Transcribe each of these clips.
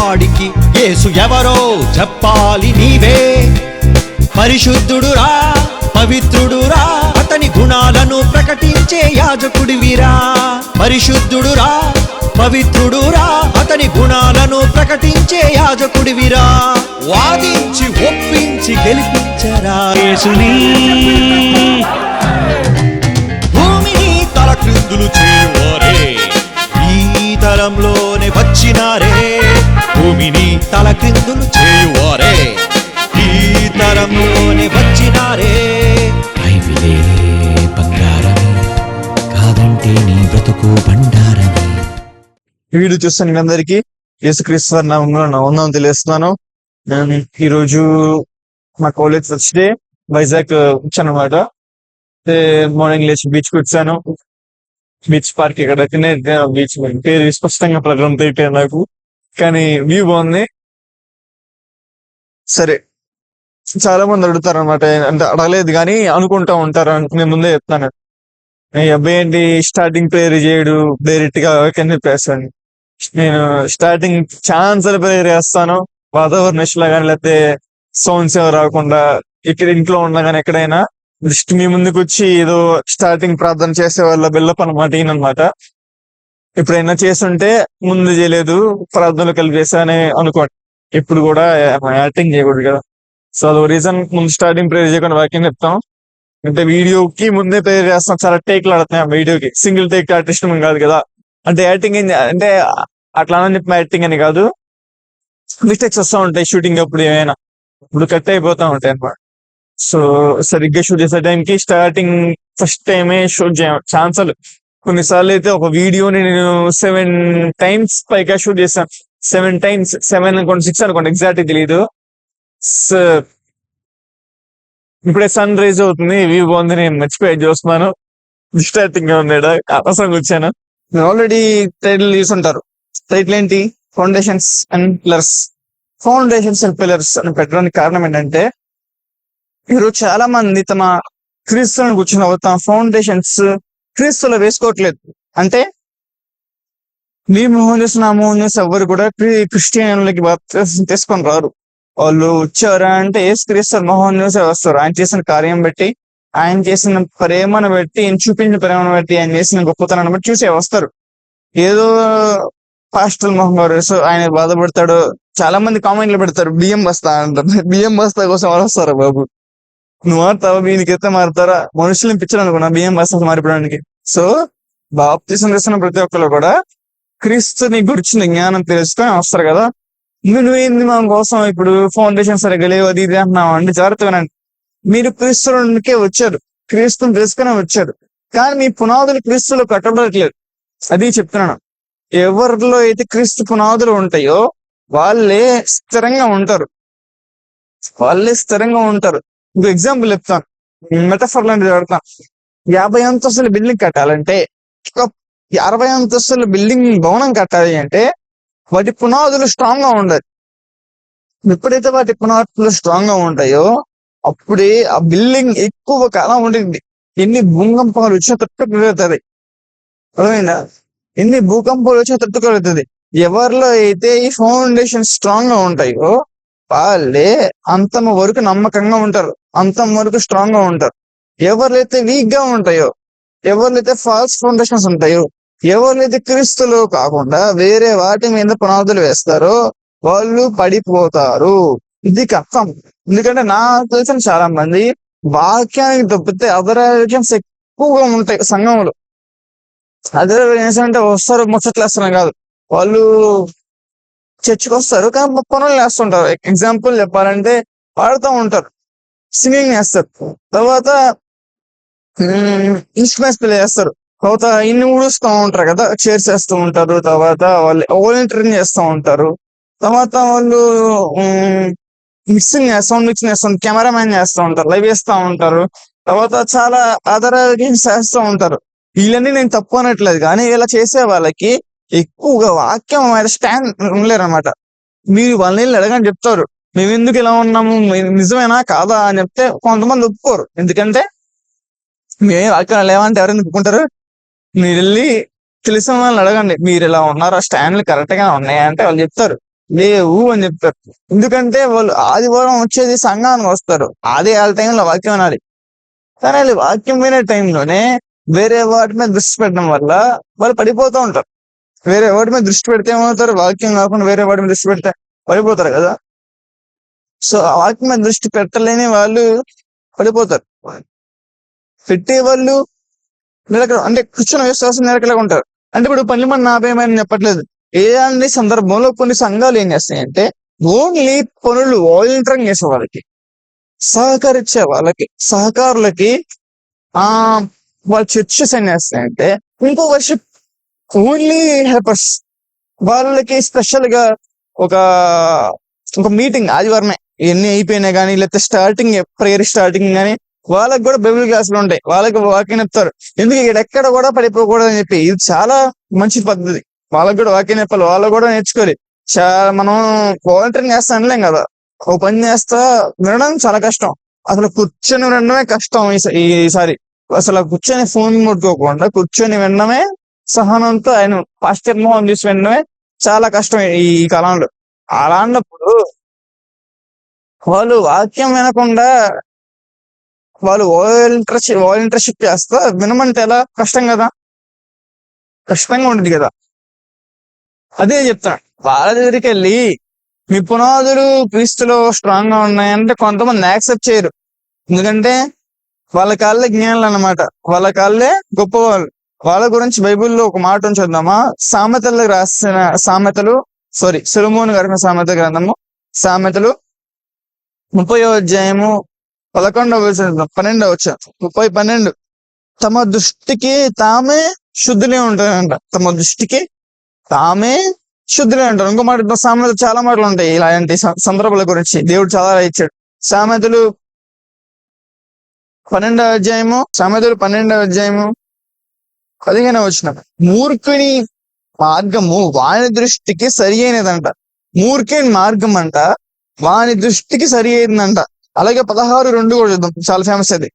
వాడికి యేసు ఎవరో చెప్పాలి నీవే. పరిశుద్ధుడురా, పవిత్రుడురా, అతని గుణాలను ప్రకటించే యాజకుడివిరా. పరిశుద్ధుడురా, పవిత్రుడురా, అతని గుణాలను ప్రకటించే యాజకుడివిరా. వాదించి ఒప్పించి గెలిపించరా యేసుని. భూమిని తలక్రిందులు చేయవారే ఈ తరంలోనే వచ్చినారే. భూమిని తలక్రిందులు చేయువారే ఈ తరంలోనే వచ్చినారే. ఐవిలే బంగారమే, కాదంటే నీ బ్రతుకు బండారమే. ఈ వీడియో చూస్తాను మీ అందరికి యేసుక్రీస్తు వారి నామములో నా వందనం తెలియజేస్తున్నాను. నేను ఈరోజు మా కాలేజ్ ఫస్ట్ డే వైజాగ్ వచ్చానమాట. మార్నింగ్ లేచి బీచ్ కి వచ్చాను. బీచ్ పార్క్ ఇక్కడ బీచ్ పేరు స్పష్టంగా ప్రోగ్రామ్ తెలియట్లేదు నాకు, కానీ వ్యూ బాగుంది. సరే, చాలా మంది అడుగుతారు అనమాట, అంటే అడగలేదు కానీ అనుకుంటా ఉంటారు. నేను ముందే చెప్తాను, ఈ అబ్బాయి ఏంటి స్టార్టింగ్ ప్రేయర్ చేయడు, డైరెక్ట్ గా కింద చెప్పేస్తాను. నేను స్టార్టింగ్ ఛాన్స్ ప్రేయర్ చేస్తాను, వాతావరణం ఇష్టలా కానీ లేకపోతే సౌండ్స్ ఏమో రాకుండా. ఇక్కడ ఇంట్లో ఉన్నా కానీ ఎక్కడైనా జస్ట్ మీ ముందుకు వచ్చి ఏదో స్టార్టింగ్ ప్రార్థన చేసే వాళ్ళ బిల్డప్ అనమాట ఈయనమాట. ఎప్పుడైనా చేస్తుంటే ముందు చేయలేదు, ప్రార్థనలు కలిపేసానే అనుకోండి. ఇప్పుడు కూడా యాక్టింగ్ చేయకూడదు కదా, సో అదో రీజన్ ముందు స్టార్టింగ్ ప్రేయర్ చేయకుండా వాక్యం చెప్తాం. అంటే వీడియోకి ముందే ప్రేయర్ చేస్తాం, చాలా టేక్లు ఆడుతున్నాయి ఆ వీడియోకి. సింగిల్ టేక్ ఆర్టిస్ట్ కాదు కదా, అంటే యాక్టింగ్ అంటే అట్లా అని చెప్పి యాక్టింగ్ అని కాదు, మిస్టేక్స్ వస్తూ ఉంటాయి షూటింగ్ అప్పుడు, ఏమైనా ఇప్పుడు కట్ అయిపోతా ఉంటాయి అనమాట. సో సరిగ్గా షూట్ చేసే టైంకి స్టార్టింగ్ ఫస్ట్ టైమే షూట్ చేయాలి. ఛాన్సులు కొన్నిసార్లు అయితే ఒక వీడియోని నేను 7 times పైగా షూట్ చేశాను. 7 times, 7 అనుకోండి, 6 అనుకోండి, ఎగ్జాక్ట్ తెలియదు. ఇప్పుడే సన్ రైజ్ అవుతుంది, వ్యూ బాగుంది, నేను మర్చిపోయి చూస్తున్నాను. డిస్ట్రాక్టింగ్ గా ఉన్నాడు, అవసరంగా వచ్చాను. నేను ఆల్రెడీ టైటిల్ తీసుంటారు. టైటిల్ ఏంటి? Foundations and pillars. Foundations and pillars అని పెట్టడానికి కారణం ఏంటంటే, ఈరోజు చాలా మంది తమ క్రీస్తులను కూర్చున్న తమ ఫౌండేషన్స్ క్రీస్తులో వేసుకోవట్లేదు. అంటే మీ మోహన్ చేసి నా మోహన్ చేసి ఎవరు కూడా క్రిస్టియన్లకి తీసుకొని రారు. వాళ్ళు వచ్చారా అంటే క్రీస్తు మోహన్ చేసి వస్తారు. ఆయన చేసిన కార్యం బట్టి, ఆయన చేసిన ప్రేమను బట్టి, ఆయన చూపించిన ప్రేమను బట్టి, ఆయన చేసిన గొప్పతనాన్ని బట్టి చూసే వస్తారు. ఏదో పాస్టర్ మోహన్ గారు సో ఆయన బాధపడతాడు. చాలా మంది కామెంట్లు పెడతారు, బియ్యం బస్తా అంటారు. బియ్యం బస్తా కోసం వాళ్ళు వస్తారా బాబు? నువ్వు మారుతావా? దీనికైతే మారుతారా? మనుషుల్ని పిచ్చాలనుకున్నా బియ్యం బస్తా మారిపోవడానికి. సో బాప్తిసం చేస్తున్న ప్రతి ఒక్కరు కూడా క్రీస్తుని గురించిన జ్ఞానం తెలుసుకొని వస్తారు కదా. నువ్వేంది మా కోసం ఇప్పుడు ఫౌండేషన్ సరిగ్గా లేవు అది ఇది అంటున్నావు అండి. జాగ్రత్త వినండి, మీరు క్రీస్తునికే వచ్చారు, క్రీస్తుని తెలుసుకునే వచ్చారు, కానీ మీ పునాదులు క్రీస్తులో కట్టబడట్లేదు. అది చెప్తున్నాను. ఎవరిలో అయితే క్రీస్తు పునాదులు ఉంటాయో వాళ్ళే స్థిరంగా ఉంటారు, వాళ్ళే స్థిరంగా ఉంటారు. ఇంకో ఎగ్జాంపుల్ చెప్తాను, మెటఫర్ లాంటిది పెడతాను. 50 అంతస్తుల బిల్డింగ్ కట్టాలంటే, 60 అంతస్తుల బిల్డింగ్ భవనం కట్టాలి అంటే వాటి పునాదులు స్ట్రాంగ్ గా ఉండాలి. ఎప్పుడైతే వాటి పునాదులు స్ట్రాంగ్ గా ఉంటాయో అప్పుడే ఆ బిల్డింగ్ ఎక్కువ కాలం ఉంటుంది. ఎన్ని భూకంపాలు వచ్చినా తట్టుకోగలుగుతుంది. అర్థమైందా? ఎన్ని భూకంపాలు వచ్చినా తట్టుకోగలుగుతుంది. ఎవరిలో అయితే ఈ ఫౌండేషన్ స్ట్రాంగ్ గా ఉంటాయో వాళ్ళే అంతం వరకు నమ్మకంగా ఉంటారు, అంతం వరకు స్ట్రాంగ్ గా ఉంటారు. ఎవరైతే వీక్ గా ఉంటాయో, ఎవరైతే ఫాల్స్ ఫౌండేషన్స్ ఉంటాయో, ఎవరైతే క్రీస్తులో కాకుండా వేరే వాటి మీద పునాదులు వేస్తారో వాళ్ళు పడిపోతారు. ఇది కష్టం. ఎందుకంటే నాకు తెలిసిన చాలా మంది వాక్యానికి తప్పితే అదర్ రిలేషన్స్ ఎక్కువగా ఉంటాయి సంఘంలో. అదర్ రిలేషన్స్ అంటే వస్తారు ముచ్చట్లు వేస్తారని కాదు, వాళ్ళు చర్చికి వస్తారు కానీ పనులు వేస్తుంటారు. ఎగ్జాంపుల్ చెప్పాలంటే పాడుతూ ఉంటారు, సింగింగ్ చేస్తారు, తర్వాత ఇన్స్ట్రుమెంట్స్ ప్లే చేస్తారు, తర్వాత ఇన్ని ఊడుస్తూ ఉంటారు కదా, చైర్స్ వేస్తూ ఉంటారు, తర్వాత వాళ్ళు వాలంటీరింగ్ చేస్తూ ఉంటారు, తర్వాత వాళ్ళు మిక్సింగ్ సౌండ్ మిక్సింగ్ చేస్తూ ఉంటారు, కెమెరామ్యాన్ చేస్తూ ఉంటారు, లైవ్ వేస్తూ ఉంటారు, తర్వాత చాలా అదర్ గేమ్స్ చేస్తూ ఉంటారు. వీళ్ళని నేను తప్పు అనట్లేదు, కానీ ఇలా చేసే వాళ్ళకి ఎక్కువగా వాక్యం స్టాండ్ ఉండలేరు అనమాట. మీరు వాళ్ళని అడగని చెప్తారు, మేము ఎందుకు ఇలా ఉన్నాము, నిజమేనా కాదా అని చెప్తే కొంతమంది ఒప్పుకోరు. ఎందుకంటే మేమే వాక్యం లేవంటే ఎవరైనా ఒప్పుకుంటారు? మీరు వెళ్ళి తెలిసిన వాళ్ళని అడగండి, మీరు ఇలా ఉన్నారా, స్టాండ్లు కరెక్ట్ గా ఉన్నాయా అంటే వాళ్ళు చెప్తారు. లేవు అని చెప్తారు. ఎందుకంటే వాళ్ళు ఆదివారం వచ్చేది సంఘానికి వస్తారు, అదే వాళ్ళ టైంలో వాక్యం వినాలి. కానీ వాళ్ళు వాక్యం వినే టైంలోనే వేరే వాటి మీద దృష్టి పెట్టడం వల్ల వాళ్ళు పడిపోతూ ఉంటారు. వేరే వాటి మీద దృష్టి పెడితే ఏమవుతారు, వాక్యం కాకుండా వేరే వాటి మీద దృష్టి పెడితే పడిపోతారు కదా. సో ఆ వాక్యం మీద దృష్టి పెట్టలేని వాళ్ళు పడిపోతారు. పెట్టే వాళ్ళు నిలకడ, అంటే కూర్చున్న విశ్వాసం నిలకడగా ఉంటారు. అంటే ఇప్పుడు 10 మంది 50 మంది చెప్పట్లేదు. ఏదాన్ని సందర్భంలో కొన్ని సంఘాలు ఏం చేస్తాయంటే ఓన్లీ పనులు వాలంటీరింగ్ చేసే వాళ్ళకి, సహకరించే వాళ్ళకి, సహకారులకి వాళ్ళ చర్చెస్ ఏం చేస్తాయంటే ఇంకో వర్షిప్ ఓన్లీ హెల్పర్స్ వాళ్ళకి స్పెషల్ గా ఒక ఒక మీటింగ్ ఆదివారమే ఇవన్నీ అయిపోయినా కానీ, లేకపోతే స్టార్టింగ్ ప్రేయర్ స్టార్టింగ్ కానీ వాళ్ళకి కూడా బైబిల్ క్లాసులు ఉంటాయి, వాళ్ళకి వాక్యం చెప్తారు. ఎందుకు ఇక్కడ ఎక్కడ కూడా పడిపోకూడదు అని చెప్పి. ఇది చాలా మంచి పద్ధతి. వాళ్ళకి కూడా వాక్యం చెప్పాలి, వాళ్ళు కూడా నేర్చుకోవాలి. మనం వాలంటీరింగ్ చేస్తా అనలేం కదా. ఓ పని చేస్తా వినడం చాలా కష్టం, అసలు కూర్చొని వినడమే కష్టం. ఈసారి అసలు కూర్చొని ఫోన్ ముట్టుకోకుండా కూర్చొని వినడమే, సహనంతో ఆయన పాశ్చాత్య మోహం చూసి వినడమే చాలా కష్టం ఈ కాలంలో. అలాంటప్పుడు వాళ్ళు వాక్యం వినకుండా వాళ్ళు వాలంటీర్షిప్ చేస్తా వినమంటే ఎలా? కష్టం కదా, కష్టంగా ఉంటుంది కదా. అదే చెప్తాను, వాళ్ళ దగ్గరికి వెళ్ళి మీ పునాదులు క్రీస్తులో స్ట్రాంగ్ గా ఉన్నాయంటే కొంతమంది యాక్సెప్ట్ చేయరు. ఎందుకంటే వాళ్ళ కాళ్ళే జ్ఞానులు అన్నమాట, వాళ్ళ కాళ్ళే గొప్పవాళ్ళు. వాళ్ళ గురించి బైబిల్లో ఒక మాట ఉంచుదామా, సామెతలకు రాసిన సొలొమోను గారి సామెత గ్రంథము, సామెతలు 30వ అధ్యాయము 12 తమ దృష్టికి తామే శుద్ధులే ఉంటారంట. తమ దృష్టికి తామే శుద్ధులే ఉంటారు. ఇంకో మాట, సామెతలు చాలా మాటలు ఉంటాయి ఇలాంటి సందర్భాల గురించి, దేవుడు చాలా ఇచ్చాడు. సామెతలు 12వ అధ్యాయము 15వ మూర్ఖుని మార్గము వాని దృష్టికి సరి అయినదంట. మూర్ఖుని మార్గం అంట వాని దృష్టికి సరి అయిందంట. అలాగే 16:2 కూడా చూద్దాం, చాలా ఫేమస్ అది.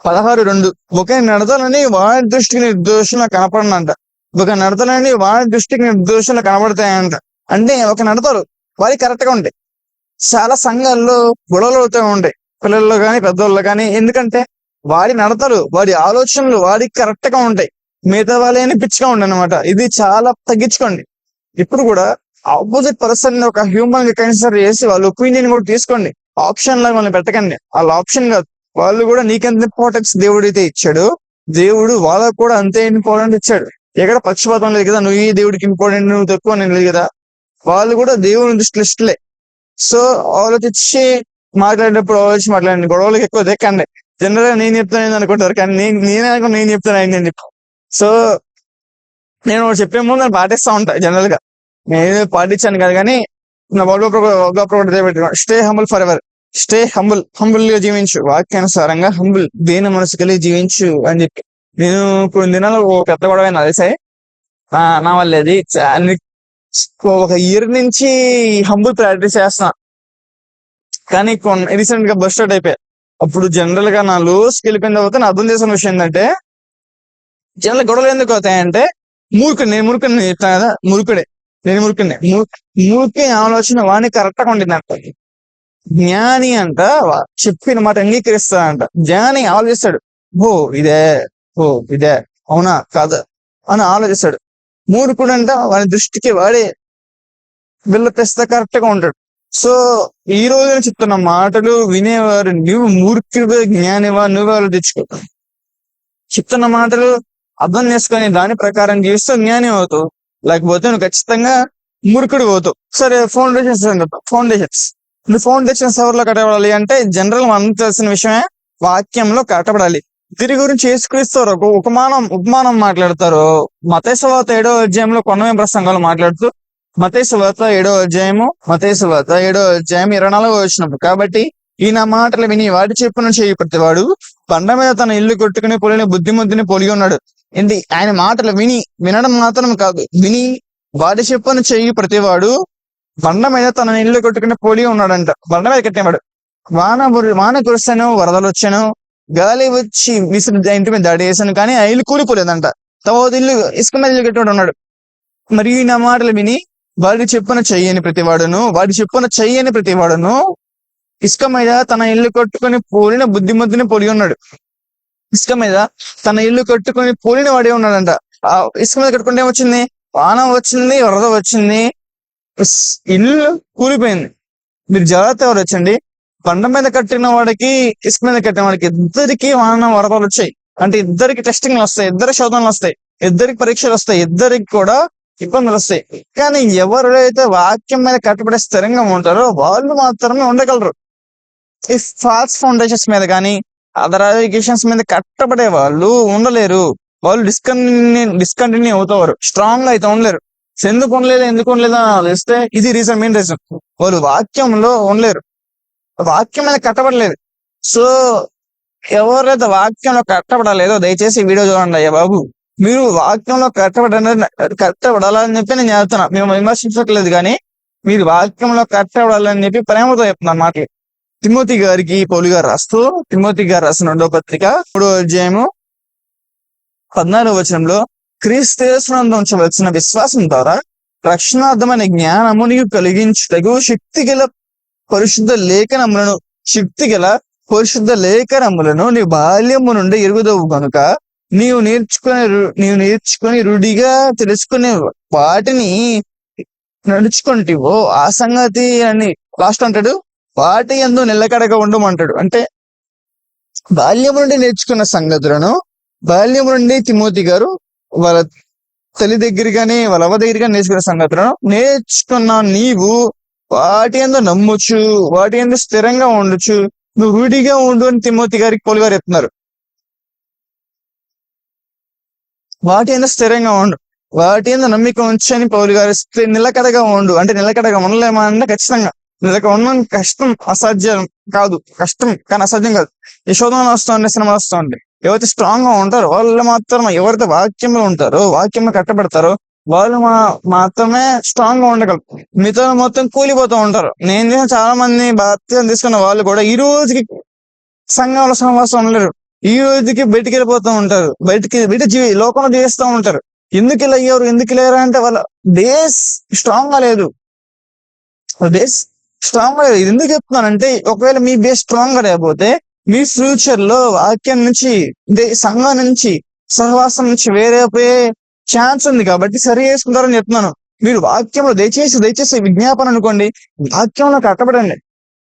16:2 ఒక నడతలని వాని దృష్టికి నిర్దోషంగా కనపడనంట, ఒక నడతలని వాని దృష్టికి నిర్దోషంగా కనబడతాయంట. అంటే ఒక నడతలు వారి కరెక్ట్ గా ఉంటాయి. చాలా సంఘాల్లో గొడవలు అవుతూ ఉంటాయి, పిల్లల్లో కానీ పెద్దవాళ్ళు కానీ. ఎందుకంటే వాడి నడతలు, వాడి ఆలోచనలు వాడికి కరెక్ట్ గా ఉంటాయి, మిగతా వాళ్ళని పిచ్చిగా ఉండే అనమాట. ఇది చాలా తగ్గించుకోండి. ఇప్పుడు కూడా ఆపోజిట్ పర్సన్ ఒక హ్యూమన్ గా కన్సిడర్ చేసి వాళ్ళ ఒపీనియన్ కూడా తీసుకోండి. ఆప్షన్ లాగా వాళ్ళని పెట్టకండి. వాళ్ళ ఆప్షన్ కాదు, వాళ్ళు కూడా నీకెంత ఇంపార్టెన్స్ దేవుడు అయితే ఇచ్చాడు, దేవుడు వాళ్ళకు కూడా అంతే ఇంపార్టెంట్ ఇచ్చాడు. ఎక్కడ పక్షపాతం లేదు కదా, నువ్వు ఈ దేవుడికి ఇంపార్టెంట్ నువ్వు తక్కువ నేను లేదు కదా. వాళ్ళు కూడా దేవుని దృష్టిలో ఇష్టలే. సో ఆలోచించి మాట్లాడేటప్పుడు ఆలోచించి మాట్లాడండి, గొడవలకు ఎక్కువ దక్కండి. జనరల్ గా నేను చెప్తాను అనుకుంటారు, కానీ నేను చెప్తాను అని చెప్పి. సో నేను చెప్పే ముందు నేను పాటిస్తా ఉంటా. జనరల్ గా నేను పాటించాను కదా, కానీ నా stay humble for ever, stay humble గా జీవించు, వాక్యానుసారంగా హంబుల్ దేని మనసు కలిగి జీవించు అని చెప్పి. నేను కొన్ని దినాలు పెద్ద గొడవ తెలిసాయి నా వల్ల. అది ఒక ఇయర్ నుంచి హంబుల్ ప్రాక్టీస్ చేస్తున్నా, కానీ రీసెంట్ గా బస్ స్టార్ట్ అయిపోయా. అప్పుడు జనరల్ గా నా లోస్కి వెళ్ళిపోయిన తర్వాత నా అర్థం చేసిన విషయం ఏంటంటే, జనరల్ గొడవలు ఎందుకు అవుతాయంటే నేను మురుకుని చెప్తాను కదా, మూర్ఖుని ఆలోచన వాణి కరెక్ట్ గా ఉండింది అంట. జ్ఞాని అంట చెప్పిన మాట అంగీకరిస్తాడంట. జ్ఞాని ఆలోచిస్తాడు, ఓ ఇదే అవునా కాదా అని ఆలోచిస్తాడు. మూర్ఖుడు అంట వాని దృష్టికి వాడే బిల్లపిస్తా కరెక్ట్ గా ఉంటాడు. సో ఈ రోజు చెప్తున్న మాటలు వినేవారు, నువ్వు మూర్ఖుడు జ్ఞానివా నువ్వు ఆలోచించుకో. చెప్తున్న మాటలు అర్థం చేసుకొని దాని ప్రకారం జీవిస్తూ జ్ఞాని అవుతావు, లేకపోతే నువ్వు ఖచ్చితంగా మూర్ఖుడు అవుతావు. సరే, ఫౌండేషన్స్ నువ్వు ఫౌండేషన్స్ ఎవరిలో కట్టబడాలి అంటే జనరల్ మనం తెలిసిన విషయమే, వాక్యంలో కట్టబడాలి. దీని గురించి యేసుక్రీస్తు ఉపమానం మాట్లాడతారు. మత్తయి సువార్త 7వ అధ్యాయంలో కొండమీద ప్రసంగాలు మాట్లాడుతూ, మత్తయి సువార్త 7వ అధ్యాయం 24వ వచనం. కాబట్టి ఈయన మాటలు విని వాటి చెప్పున చేయి ప్రతివాడు బండ మీద తన ఇల్లు కొట్టుకుని పోలిన బుద్ధిమంతుని పోలి ఉన్నాడు. ఆయన మాటలు వినడం మాత్రం కాదు, విని వాటి చెప్పున చేయి ప్రతివాడు బండ మీద తన ఇల్లు కొట్టుకుని పోలి ఉన్నాడంట. బండ మీద కట్టినవాడు. వాన కురిసాను, వరదలు వచ్చాను, గాలి వచ్చి విసిరి ఇంటి మీద దాడి చేశాను, కానీ ఆ ఇల్లు కూలిపోలేదంట. తర్వాత ఇల్లు ఇసుక మీద ఇల్లు కట్టివాడు ఉన్నాడు. మరియు నా మాటలు విని వాడి చెప్పున చెయ్యని ప్రతివాడును ఇసుక మీద తన ఇల్లు కట్టుకొని పోలిన బుద్ధిమంతుని పోలి ఉన్నాడు. ఇసుక మీద తన ఇల్లు కట్టుకొని పోలిన వాడే ఉన్నాడంట. ఆ ఇసుక మీద కట్టుకుంటే ఏమొచ్చింది? వాన వచ్చింది, వరద వచ్చింది, ఇల్లు కూలిపోయింది. మీరు జాగ్రత్త ఎవరు వచ్చండి, బండ మీద కట్టిన వాడికి ఇసుక మీద కట్టిన వాడికి ఇద్దరికి వాన వరదలు వచ్చాయి. అంటే ఇద్దరికి టెస్టింగ్లు వస్తాయి, ఇద్దరు శోధనలు వస్తాయి, ఇద్దరికి పరీక్షలు వస్తాయి, ఇద్దరికి కూడా ఇబ్బందులు వస్తాయి. కానీ ఎవరైతే వాక్యం మీద కట్టుబడి స్థిరంగా ఉంటారో వాళ్ళు మాత్రమే ఉండగలరు. ఈ ఫాల్స్ ఫౌండేషన్స్ మీద కానీ అదర్ ఎడ్యుకేషన్స్ మీద కట్టబడే వాళ్ళు ఉండలేరు. వాళ్ళు డిస్కంటిన్యూ అవుతారు, స్ట్రాంగ్ అయితే ఉండలేరు. ఎందుకు ఉండలేదు అని ఆలోచిస్తే ఇది మెయిన్ రీజన్. వాళ్ళు వాక్యంలో ఉండలేరు, వాక్యం మీద కట్టబడలేదు. సో ఎవరైతే వాక్యంలో కట్టబడలేదో దయచేసి వీడియో చూడండి. అయ్యా బాబు, మీరు వాక్యంలో కట్టబడాలని చెప్పి నేను చెప్తున్నా. మేము విమర్శించట్లేదు, కానీ మీరు వాక్యంలో కట్టబడాలని చెప్పి ప్రేమతో చెప్తున్నాను మాటలు. తిమోతి గారికి పౌలు గారు రాస్తూ, తిమోతి గారు రాసిన 2వ పత్రిక 3వ అధ్యాయము 14వ వచనంలో, క్రీస్తు యేసునందు ఉంచవలసిన విశ్వాసం ద్వారా రక్షణార్థమైన జ్ఞానము నీకు కలిగించుటకు శక్తి గల పరిశుద్ధ లేఖనములను నీ బాల్యము నుండి ఎరుగుదవు కనుక నీవు నేర్చుకుని రూఢిగా తెలుసుకునే వాటిని నడుచుకుంటేవో ఆ సంగతి అని లాస్ట్ అంటాడు, వాటి యందు నిలకడగా ఉండమంటాడు. అంటే బాల్యము నుండి నేర్చుకున్న సంగతులను, బాల్యము నుండి తిమోతి గారు వాళ్ళ తల్లి దగ్గర కానీ వాళ్ళ అవ్వ దగ్గర కానీ నేర్చుకున్న సంగతులను నేర్చుకున్న నీవు వాటి యందు నమ్ముచు, వాటి యందు స్థిరంగా ఉండొచ్చు, నువ్వు రూఢిగా ఉండు అని తిమోతి గారికి పౌలు గారు చెప్తున్నారు. వాటి యందు స్థిరంగా ఉండు, వాటి యందు నమ్మిక ఉంచని పౌలు గారు నిలకడగా ఉండు. అంటే నిలకడగా ఉండలేమా అంటే ఖచ్చితంగా ఉండడం కష్టం, అసాధ్యం కాదు, కష్టం కానీ అసాధ్యం కాదు. యశోధనలు వస్తూ ఉండే, సినిమాలు వస్తూ ఉండే. ఎవరైతే స్ట్రాంగ్ గా ఉంటారో వాళ్ళు మాత్రం, ఎవరైతే వాక్యంలో ఉంటారో, వాక్యంలో కట్టబడతారో వాళ్ళు మాత్రమే స్ట్రాంగ్ గా ఉండగలరు. మిగతా మొత్తం కూలిపోతూ ఉంటారు. నేను చాలా మంది బాధ్యత తీసుకున్న వాళ్ళు కూడా ఈ రోజుకి సంఘంలో సహవాసం ఉండలేరు. ఈ రోజుకి బయటికి వెళ్ళిపోతూ ఉంటారు, బయట లోకంలో జీవిస్తూ ఉంటారు. ఎందుకు ఇలా అయ్యారు, ఎందుకు లేరు అంటే వాళ్ళ బేస్ స్ట్రాంగ్ గా లేదు. బేస్ స్ట్రాంగ్ గా లేదు. ఇది ఎందుకు చెప్తున్నానంటే, ఒకవేళ మీ బేస్ స్ట్రాంగ్ గా లేకపోతే మీ ఫ్యూచర్ లో వాక్యం నుంచి, సంఘం నుంచి, సహవాసం నుంచి వేరైపోయే ఛాన్స్ ఉంది. కాబట్టి సరి చేసుకుంటారని చెప్తున్నాను. మీరు వాక్యంలో దయచేసి విజ్ఞాపన అనుకోండి, వాక్యంలో కట్టబడండి.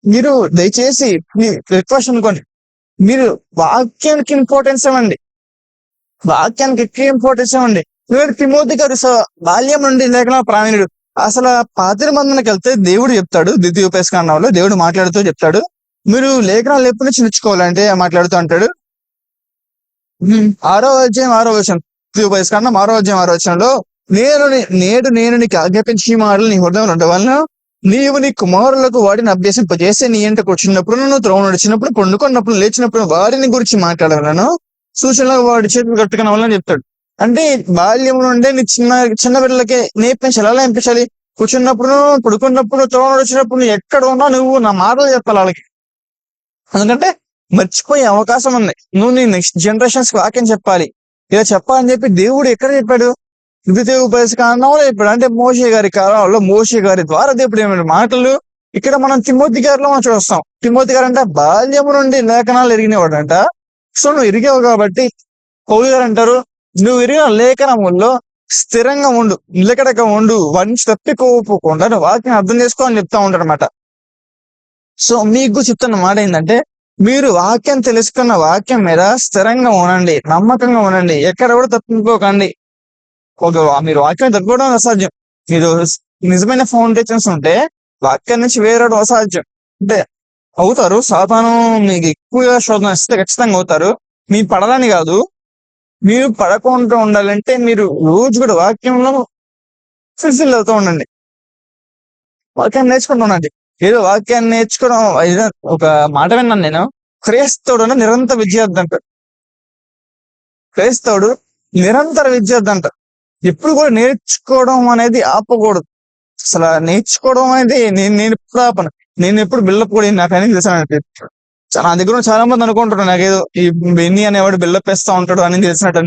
మీరు దయచేసి మీ రిక్వెస్ట్ అనుకోండి, మీరు వాక్యానికి ఇంపార్టెన్స్ ఇవ్వండి, వాక్యానికి ఎక్కువ ఇంపార్టెన్స్ ఇవ్వండి. తిమోతి గారు బాల్యం నుండి లేఖన ప్రావీణ్యుడు. అసలు పాత నిబంధనకి వెళ్తే దేవుడు చెప్తాడు, ద్వితీయోపదేశకాండంలో దేవుడు మాట్లాడుతూ చెప్తాడు, మీరు లేఖనాలు ఎప్పటి నుంచి నేర్చుకోవాలంటే మాట్లాడుతూ అంటాడు. 6వ అధ్యాయం 6వ వచనం, ద్వితీయోపదేశకాండం 6వ అధ్యాయం 6వ వచనంలో, నేను నీకు ఆజ్ఞాపించి మాటలు నీ హృదయంలో ఉండవలన నీవు నీ కుమారులకు వాటిని అభ్యసింపజేసి నీ ఇంటకు వచ్చినప్పుడు, నువ్వు త్రోవ నడిచినప్పుడు, పండుకున్నప్పుడు, లేచినప్పుడు వాటిని గురించి మాట్లాడవలను, సూచనలు వాడి చేతులు కట్టుకున్న వాళ్ళని చెప్తాడు. అంటే బాల్యం నుండే నీ చిన్న బిడ్డలకే నేర్పించాలి. ఎలా నేర్పించాలి? కూర్చున్నప్పుడు, పడుకున్నప్పుడు, త్రోవ నడిచినప్పుడు, నువ్వు ఎక్కడ ఉన్నా నువ్వు నా మాటలు చెప్పాలి వాళ్ళకి. ఎందుకంటే మర్చిపోయే అవకాశం ఉంది. నువ్వు నీ నెక్స్ట్ జనరేషన్స్ కి వాక్యం చెప్పాలి. ఇలా చెప్పాలని చెప్పి దేవుడు ఎక్కడ చెప్పాడు? ద్వితీయోపదేశకాండంలో చెప్పాడు. అంటే మోషే గారి కాలంలో, మోషే గారి ద్వారా దేవుడు ఏమైనా మాటలు ఇక్కడ మనం తిమోతి గారిలో మనం చూస్తాం. తిమోతి గారు అంటే బాల్యము నుండి లేఖనాలు ఎరిగినవాడు అంట. సో నువ్వు ఎరిగావు కాబట్టి పౌలు గారు అంటారు, నువ్వు ఎరిగిన లేఖనముల్లో స్థిరంగా ఉండు, నిలకడగా ఉండు, వాటి నుంచి తప్పిపోకుండా నువ్వు వాక్యం అర్థం చేసుకో అని చెప్తా ఉంటాడు అనమాట. సో మీకు చెప్తున్న మాట ఏంటంటే, మీరు వాక్యం తెలుసుకున్న వాక్యం మీద స్థిరంగా ఉండండి, నమ్మకంగా ఉండండి, ఎక్కడ కూడా తప్పిపోకండి. మీరు వాక్యం తప్పుకోవడం అసాధ్యం. మీరు నిజమైన ఫౌండేషన్స్ ఉంటే వాక్యం నుంచి వేరడం అసాధ్యం. అంటే అవుతారు, సాతాను మీకు ఎక్కువగా శోధన ఇస్తే ఖచ్చితంగా అవుతారు. మీరు పడాలని కాదు, మీరు పడకుండా ఉండాలంటే మీరు రోజు కూడా వాక్యంలో ఫుల్ఫిల్ అవుతూ ఉండండి, వాక్యాన్ని నేర్చుకుంటూ ఉండండి. ఏదో వాక్యాన్ని నేర్చుకోవడం, ఒక మాట విన్నాను నేను, క్రైస్తవుడు నిరంతర విద్యార్థి అంటారు. క్రైస్తవుడు నిరంతర విద్యార్థి అంటారు. ఎప్పుడు కూడా నేర్చుకోవడం అనేది ఆపకూడదు. అసలు నేర్చుకోవడం అనేది నేను ఎప్పుడు ఆపను. నేను ఎప్పుడు బిల్డప్ కూడా నాకు అనేది తెలిసినట్టు. నా దగ్గర చాలా మంది అనుకుంటారు నాకేదో ఈ బెన్నీ అనేవాడు బిల్డప్ వేస్తా ఉంటాడు అని తెలిసినట్టు.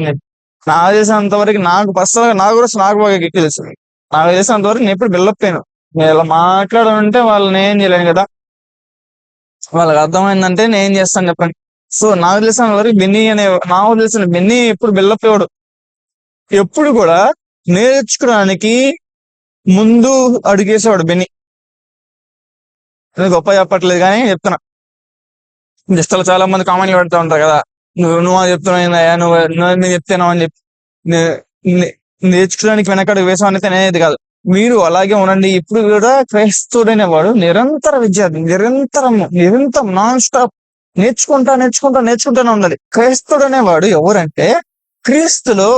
నాకు తెలిసినంత వరకు, నాకు పర్సనల్ గా నాకు బాగా తెలుసు. నాకు తెలిసినంత వరకు నేను ఎప్పుడు బిల్డప్ అయ్యాను. నేను ఇలా మాట్లాడాలంటే వాళ్ళని ఏం చేయలేను కదా, వాళ్ళకి అర్థమైందంటే నేను ఏం చేస్తాను చెప్పండి. సో నాకు తెలిసిన వరకు నాకు తెలిసిన బెన్నీ ఎప్పుడు బిల్డప్ అయ్యాడు. ఎప్పుడు కూడా నేర్చుకోవడానికి ముందు అడుగేసేవాడు బెన్నీ. నేను గొప్ప చెప్పట్లేదు కానీ చెప్తున్నా. జస్ట్ అలా చాలా మంది కామెంట్లు పెడతా ఉంటారు కదా, నువ్వు అది చెప్తున్నావు, నేను చెప్తాను అని చెప్పి నేర్చుకోవడానికి వెనకడుగు వేసాం అనేది అనేది కాదు. మీరు అలాగే ఉండండి. ఇప్పుడు కూడా క్రైస్తవుడు అనేవాడు నిరంతర విద్యార్థి, నిరంతరం నాన్ స్టాప్ నేర్చుకుంటానే ఉండాలి. క్రైస్తవుడు అనేవాడు ఎవరంటే క్రీస్తులో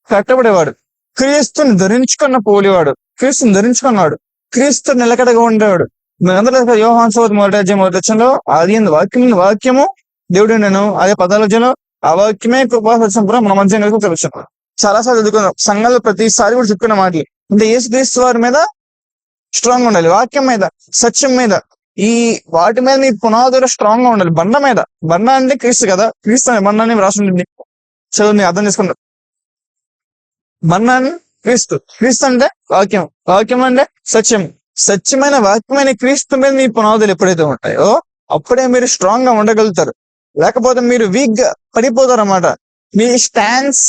కట్టబడేవాడు, క్రీస్తుని ధరించుకున్న పోలివాడు, క్రీస్తుని ధరించుకున్నాడు, క్రీస్తు నిలకడగా ఉండేవాడు. మీరందరూ యోహాను సువార్త 1:1 అది వాక్యము దేవుడు నేను అదే 14 ఆ వాక్యమే కృపా సత్యం మన మధ్య తెలుసు. చాలాసార్లు చదువుకున్నాం సంఘాలు, ప్రతిసారి కూడా చెప్పుకున్న మాటలు అంటే యేసుక్రీస్తు వారి మీద స్ట్రాంగ్ ఉండాలి, వాక్యం మీద, సత్యం మీద, ఈ వాటి మీద మీ పునాదులు స్ట్రాంగ్ గా ఉండాలి. బండ అంటే క్రీస్తు కదా, క్రీస్తు అనే బండాన్ని రాసింది చదువు అర్థం చేసుకుంటారు. బండాన్ని క్రీస్తు అంటే వాక్యం అంటే సత్యమైన వాక్యమైన క్రీస్తు మీద మీ పునాదులు ఎప్పుడైతే ఉంటాయో అప్పుడే మీరు స్ట్రాంగ్ గా ఉండగలుగుతారు. లేకపోతే మీరు వీక్ గా పడిపోతారు అన్నమాట. మీ స్టాండ్స్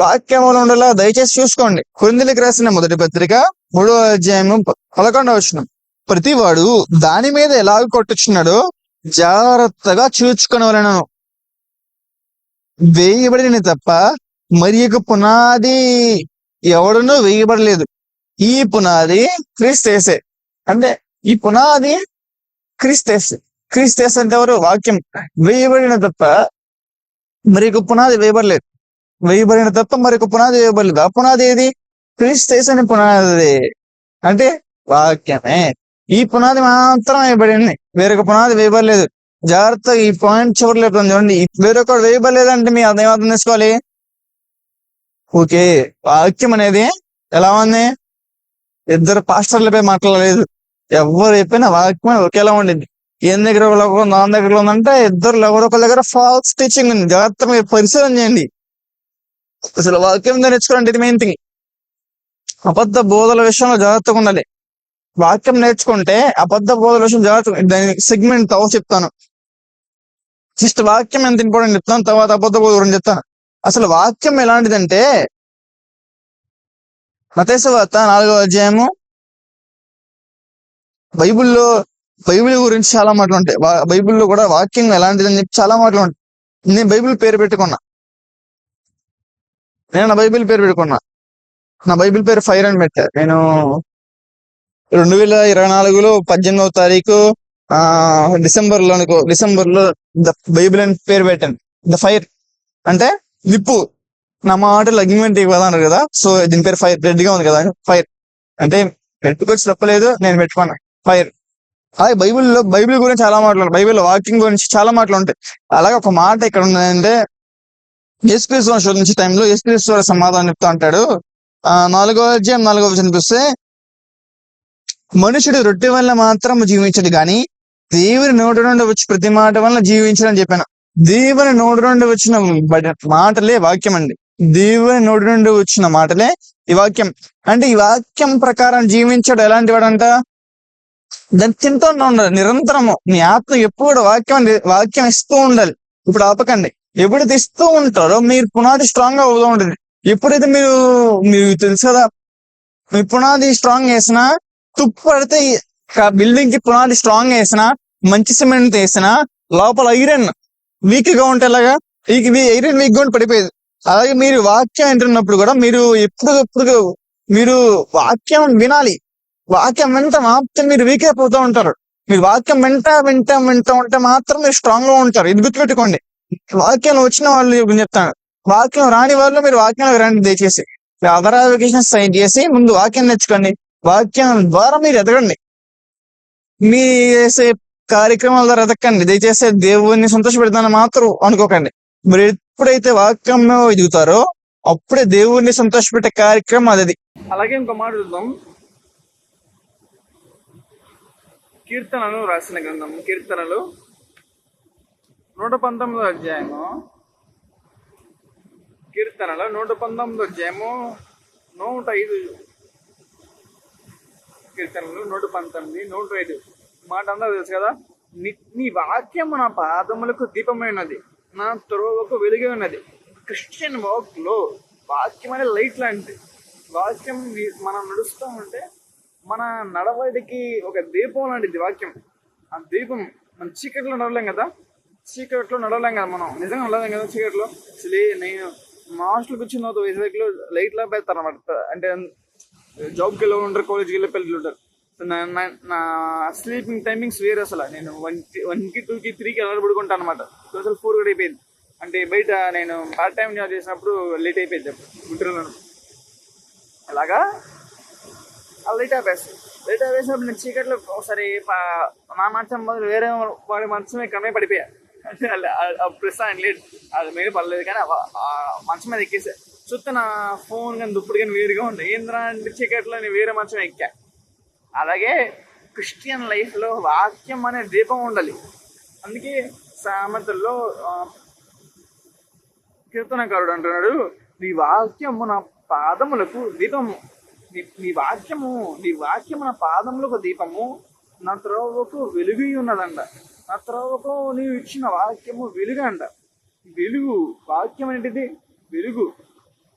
వాక్యంలో ఉండేలా దయచేసి చూసుకోండి. కొరింథీయులకు రాసిన మొదటి పత్రిక 3:11 ప్రతివాడు దాని మీద ఎలాగ కొట్టుచున్నాడో జాగ్రత్తగా చూచుకొనవలెను. వేయబడిన తప్ప మరి ఒక పునాది ఎవడనూ వేయబడలేదు, ఈ పునాది క్రీస్తు. అంటే ఈ పునాది క్రీస్తు అంటే ఎవరు? వాక్యం. వేయబడిన తప్ప మరి ఒక పునాది వేయబడలేదు, ఆ పునాది ఏది? క్రీస్తు అని పునాది అంటే వాక్యమే. ఈ పునాది మాత్రం వేయబడింది, వేరొక పునాది వేయబడలేదు. జాగ్రత్తగా ఈ పాయింట్ చివరిలో చూడండి. వేరొకరు వేయబడలేదు అంటే మీ అర్థం ఏమర్థం చేసుకోవాలి? ఓకే, వాక్యం అనేది ఎలా ఉంది? ఇద్దరు పాస్టర్లపై మాట్లాడలేదు, ఎవరు చెప్పినా వాక్యం ఒకేలా ఉండింది. ఏం దగ్గర నాన్న దగ్గర ఉందంటే ఇద్దరు ఎవరొకరి దగ్గర ఫాల్స్ టీచింగ్ ఉంది. జాగ్రత్త మీరు పరిశీలన చేయండి. అసలు వాక్యం నేర్చుకోవాలంటే ఇది మెయిన్ థింగ్. అబద్ధ బోధల విషయంలో జాగ్రత్తగా ఉండాలి. వాక్యం నేర్చుకుంటే అబద్ధ బోధల విషయం జాగ్రత్త. దానికి సెగ్మెంట్ చెప్తాను. జస్ట్ వాక్యం ఎంత ఇంపార్టెంట్ చెప్తాను, తర్వాత అబద్ధ బోధ గురించి చెప్తాను. అసలు వాక్యం ఎలాంటిదంటే మత్తయి సువార్త 4:వ బైబిల్ గురించి చాలా మాటలు ఉంటాయి. బైబిల్లో కూడా వాక్యం ఎలాంటిదని చెప్పి చాలా మాటలు ఉంటాయి. నేను బైబిల్ పేరు పెట్టుకున్నా, నా బైబిల్ పేరు ఫైర్ అని పెట్టా. నేను 2024 18వ తారీఖు డిసెంబర్లో ద బైబిల్ అని పేరు పెట్టాను. ద ఫైర్ అంటే నిప్పు. నా మాటలు అగ్నిమెంట్ ఇవ్వదన్నారు కదా, సో దీని పేరు ఫైర్. రెడ్ గా ఉంది కదా, ఫైర్ అంటే పెట్టుకొచ్చి తప్పలేదు, నేను పెట్టుకున్నా ఫైర్. అలాగే బైబిల్ గురించి చాలా మాటలు, బైబిల్ వాక్యం గురించి చాలా మాటలు ఉంటాయి. అలాగే ఒక మాట ఇక్కడ ఉన్నదంటే యేసుక్రీస్తు శోధించే టైంలో యేసుక్రీస్తు సమాధానం చెప్తా అంటాడు. 4:4 చూస్తే మనుషుడు రొట్టె వల్ల మాత్రం జీవించడు గాని దేవుని నోటి నుండి వచ్చి ప్రతి మాట వల్ల జీవించడని చెప్పాను. దేవుని నోటి నుండి వచ్చిన మాటలే వాక్యం అండి. దేవుని నోటి నుండి వచ్చిన మాటలే ఈ వాక్యం. అంటే ఈ వాక్యం ప్రకారం జీవించడం ఎలాంటి వాడంట? దాన్ని తింటూ ఉండాలి నిరంతరము. మీ ఆత్మ ఎప్పుడు వాక్యం ఇస్తూ ఉండాలి. ఇప్పుడు ఆపకండి. ఎప్పుడైతే ఇస్తూ ఉంటారో మీరు పునాది స్ట్రాంగ్ గా అవుతూ ఉంటుంది. ఎప్పుడైతే మీరు తెలుసు కదా, మీ పునాది స్ట్రాంగ్ వేసినా, తుప్పు పడితే బిల్డింగ్ కి పునాది స్ట్రాంగ్ వేసినా, మంచి సిమెంట్ వేసినా, లోపల ఐరన్ వీక్ గా ఉంటే ఎలాగా, ఐరన్ వీక్ గా పడిపోయేది. అలాగే మీరు వాక్యం వింటున్నప్పుడు కూడా మీరు ఎప్పుడు మీరు వాక్యం వినాలి. వాక్యం వెంట మాత్రం మీరు వీక్ అయిపోతూ ఉంటారు. మీరు వాక్యం వింటా ఉంటే మాత్రం మీరు స్ట్రాంగ్ గా ఉంటారు. ఇది గుర్తుపెట్టుకోండి. వాక్యంలో వచ్చిన వాళ్ళు చెప్తాను, వాక్యం రాని వాళ్ళు మీరు వాక్యంలో రండి. దయచేసి అదర్ అప్లికేషన్ సైన్ చేసి ముందు వాక్యం నేర్చుకోండి. వాక్యం ద్వారా మీరు ఎదగండి. మీ చేసే కార్యక్రమాల ద్వారా ఎదగండి. దయచేసి దేవుణ్ణి సంతోషపెడతానని మాత్రం అనుకోకండి. మీరు ఎప్పుడైతే వాక్యం ఎదుగుతారో అప్పుడే దేవుణ్ణి సంతోషపెట్టే కార్యక్రమం అది. అలాగే ఇంకో మాట చూద్దాం. కీర్తనలు రాసిన గ్రంథం, కీర్తనలు 119వ అధ్యాయము, కీర్తనలు 119వ అధ్యాయము 105 కీర్తనలు 119, 105 మాట అందరూ తెలుసు కదా. నీ వాక్యం నా పాదములకు దీపమై ఉన్నది, నా త్రోవకు వెలుగే ఉన్నది. క్రిస్టియన్ వాక్ లో వాక్యం అనే లైట్ లాంటిది. వాక్యం మనం నడుస్తూ ఉంటే మన నడవడికి ఒక దీపం లాంటిది వాక్యం. ఆ దీపం మన చీకట్లో నడవలేం కదా, మనం నిజంగా నడవలేం కదా చీకట్లో. అసలు నేను మా హాస్టల్కి వచ్చిన తర్వాత వైజాగ్లో లైట్లా పెడతారు అన్నమాట. అంటే జాబ్కి వెళ్ళి ఉంటారు, కాలేజ్కి వెళ్ళి పిల్లలు ఉంటారు. నా స్లీపింగ్ టైమింగ్స్ వేరే. అసలు నేను 1కి 2కి 3కి అలా పడుకుంటాను అనమాట. అసలు 4 కూడా అయిపోయింది. అంటే బయట నేను పార్ట్ టైం జాబ్ చేసినప్పుడు లేట్ అయిపోయింది అప్పుడు గుంటూరులో. అలాగా ఆ లైట్ ఆపేసినప్పుడు నేను చీకట్లో ఒకసారి నా మంచం బదులు వేరే వాడి మంచం కమ్మే పడిపోయా. అంటే ప్రెస్ ఆయన లేట్, అది మీద పడలేదు కానీ ఆ మంచం మీద ఎక్కేసా. చూస్తే నా ఫోన్ కానీ దుప్పుడు కానీ వేరుగా ఉంది. ఏంద్రా అంటే చీకట్లో నేను వేరే మంచం ఎక్కా. అలాగే క్రిస్టియన్ లైఫ్లో వాక్యం అనే దీపం ఉండాలి. అందుకే సామెతల్లో కీర్తనకారుడు అంటున్నాడు, నీ వాక్యము నా పాదములకు దీపము. నీ వాక్యము నా పాదములకు దీపము, నా త్రోవకు వెలుగు ఉన్నదంట. నా త్రోవకు నీవు ఇచ్చిన వాక్యము వెలుగు అంట. వెలుగు, వాక్యం ఏంటిది? వెలుగు.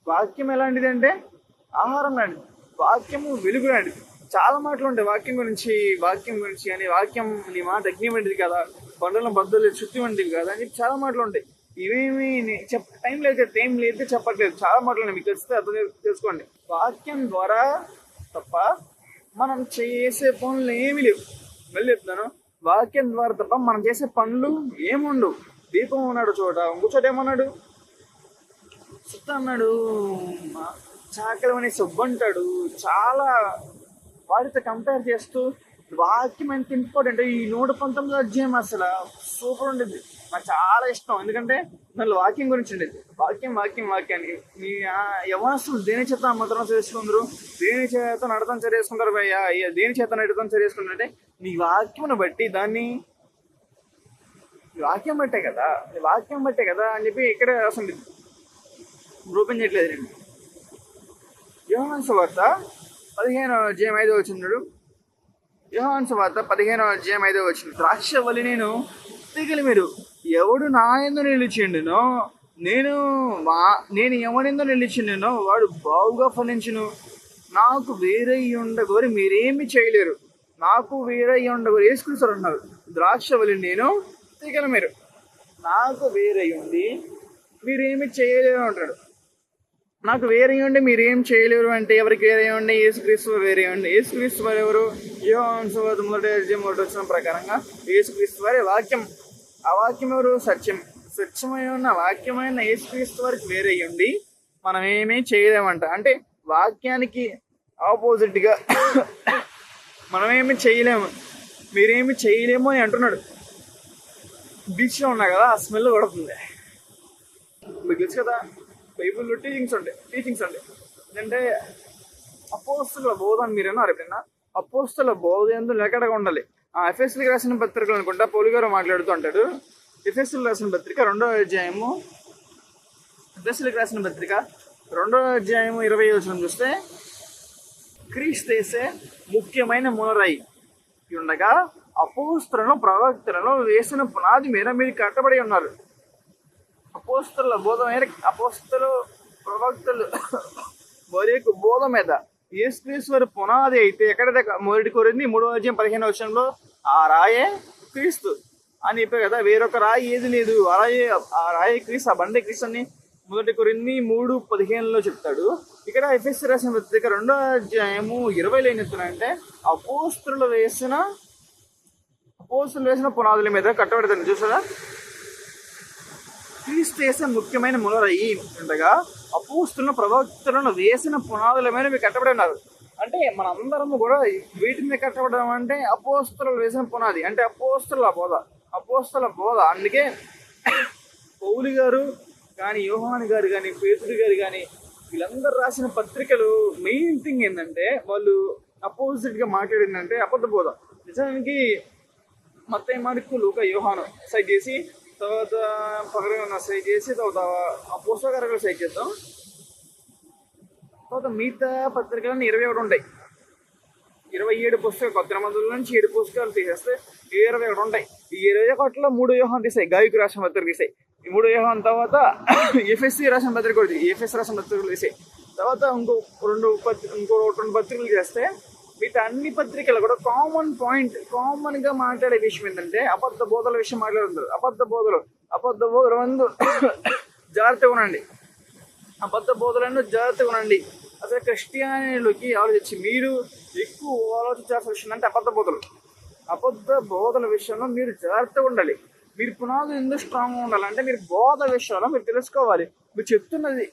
వాక్యం ఎలాంటిది అంటే ఆహారం లాంటిది. వాక్యము వెలుగు లాంటిది. చాలా మాటలు ఉంటాయి వాక్యం గురించి అని. వాక్యం నీ మాట అగ్ని వంటిది కదా, బండల బద్దలు చుట్టి వంటిది కదా అని చెప్పి చాలా మాటలు ఉంటాయి. ఇవేమి టైం లేదు చెప్పట్లేదు. చాలా మాటలు ఉన్నాయి, మీకు తెలిస్తే అర్థం తెలుసుకోండి. వాక్యం ద్వారా తప్ప మనం చేసే పనులు ఏమీ లేవు. మళ్ళీ చెప్తాను, వాక్యం ద్వారా తప్ప మనం చేసే పనులు ఏముండవు. దీపం ఉన్నాడు చోట, ఇంకో చోట ఏమన్నాడు, సుత్త అన్నాడు, చాకలి అనే సబ్బు అంటాడు. చాలా వాటితో కంపేర్ చేస్తూ వాక్యం ఎంత ఇంపార్టెంట్. ఈ 119 అధ్యాయం అసలు సూపర్ ఉండేది, నాకు చాలా ఇష్టం. ఎందుకంటే దానిలో వాక్యం గురించి ఉండేది. వాక్యాన్ని మీ యవనస్తులు దేని చేత మాత్రం చేసుకుందరు, దేని చేత నడతం చర్యేసుకుంటారు భయ్యా, దేని చేత నడతం చర్యేసుకుంటారంటే నీ వాక్యమును బట్టి, దాన్ని వాక్యం బట్టే కదా అని చెప్పి ఇక్కడ అసలు ఓపెన్ చేయట్లేదు నేను. యోహాను సువార్త 15వ అధ్యాయం 5వ వచనం. యోహాను సువార్త 15వ అధ్యాయం 5వ వచనం. ద్రాక్షవల్లి నేను, తీగలి మీరు. ఎవడు నా యందు నిలిచిండునో, నేను ఎవరిందో నిలిచిండునో వాడు బావుగా ఫలించును. నాకు వేరే ఉండగోరి మీరేమి చేయలేరు. నాకు వేరే ఉండగోరి యేసుక్రీస్తు అన్నారు. ద్రాక్షవల్లి నేను, తీగలి మీరు. నాకు వేరే ఉండి మీరేమి చేయలేరు అంటాడు. నాకు వేరే ఉండి మీరేం చేయలేరు అంటే ఎవరికి వేరే ఉండి? యేసుక్రీస్తు వేరే ఉండి. యేసుక్రీస్తు వారు ఎవరు? యోహాను సువార్త 1:1 ప్రకారంగా యేసుక్రీస్తు వారి వాక్యం. ఆ వాక్యం ఎవరు? సత్యమై ఉన్న వాక్యమైన యేసుక్రీస్తు వారికి వేరే ఉండి మనం ఏమీ చేయలేమంట. అంటే వాక్యానికి ఆపోజిట్గా మనమేమి చేయలేము, మీరేమి చేయలేము అని అంటున్నాడు. బీచ్లో ఉన్నా కదా, ఆ స్మెల్ కొడుతుంది. మీకు తెలుసు కదా, బైబుల్లో టీచింగ్స్ ఉంటాయి. అంటే అపోస్తల బోధ అని మీరు అన్నారు ఎప్పుడైనా? అపోస్తల బోధ ఎందుకు ఎక్కడగా ఉండాలి. ఎఫెసీయులకు రాసిన పత్రికలు అనుకుంటా పౌలు గారు మాట్లాడుతూ ఉంటాడు. ఎఫెసీయులకు రాసిన పత్రిక 2వ అధ్యాయము, ఎఫెసీయులకు రాసిన పత్రిక 2వ అధ్యాయము 20వ వచనం చూస్తే, క్రీస్తు ముఖ్యమైన మూలరాయి ఉండగా అపోస్తలను ప్రవక్తలను వేసిన పునాది మీద మీరు కట్టబడి ఉన్నారు. అపోస్తల బోధ మీద, అపోస్తలు ప్రవక్తలు మరియు బోధ మీద యేసుక్రీస్తు పునాది అయితే ఎక్కడ 1 కొరింథీ 3వ అధ్యాయం 15వ వచనంలో ఆ రాయే క్రీస్తు అని చెప్పారు కదా. వేరొక రాయి ఏది లేదు, ఆ రాయే క్రీస్తు, ఆ బండే క్రీస్తు అని 1 కొరింథీ 3:15లో చెప్తాడు. ఇక్కడ ఎఫెసీ రాసిన పత్రిక 2వ అధ్యాయము 20లో ఏం చెప్తున్నాడంటే, అపోస్తలు వేసిన పునాదుల మీద కట్టబడతాను. చూసారా, క్రీస్తు ముఖ్యమైన మూలరాయి ఉండగా అపోస్తలులను ప్రవక్తలను వేసిన పునాదుల మీద మీరు కట్టబడి ఉన్నారు. అంటే మనందరము కూడా వీటి మీద కట్టబడడం అంటే అపోస్తలు వేసిన పునాది, అంటే అపోస్తల బోధ. అందుకే పౌలు గారు కానీ, యోహాను గారు కానీ, పేతురు గారు కానీ, వీళ్ళందరూ రాసిన పత్రికలు మెయిన్ థింగ్ ఏంటంటే వాళ్ళు అపోజిట్గా మాట్లాడిందంటే అబద్ధ బోధ. నిజానికి మత్తయి, మార్కు, లూకా, యోహాను సైడ్ చేసి, తర్వాత పగరగా సైడ్ చేసి, తర్వాత అపోస్తల సైడ్ చేద్దాం. తర్వాత మిగతా పత్రికలన్నీ 21 ఉంటాయి. 27 పుస్తకాలు, కొత్త నిబంధనల నుంచి 7 పుస్తకాలు తీసేస్తే 21 ఉంటాయి. ఈ 21లో 3 యోహాను తీసాయి, గాయకు రాసిన పత్రిక తీసాయి. ఈ 3 యోహాను తర్వాత ఎఫ్ఎస్సి రాసిన పత్రిక కూడా ఎఫ్ఎస్ రాసిన పత్రికలు తీసాయి. తర్వాత ఇంకో రెండు పత్రికలు చేస్తే వీటి అన్ని పత్రికలు కూడా కామన్ గా మాట్లాడే విషయం ఏంటంటే అబద్ధ బోధల విషయం మాట్లాడుతుంది. అబద్ధ బోధలు ముందు జాగ్రత్తగా ఉండండి. అబద్ధ బోధలను జాగ్రత్తగా ఉండండి. అసలు క్రిస్టియానిటీలోకి ఆలోచించి మీరు ఎక్కువ ఆలోచించాల్సిన విషయం అంటే అబద్ధ బోధల విషయంలో మీరు జాగ్రత్తగా ఉండాలి. మీరు పునాదులు ఎందుకు స్ట్రాంగ్గా ఉండాలంటే మీరు బోధ విషయంలో మీరు తెలుసుకోవాలి. మీరు చెప్తున్నది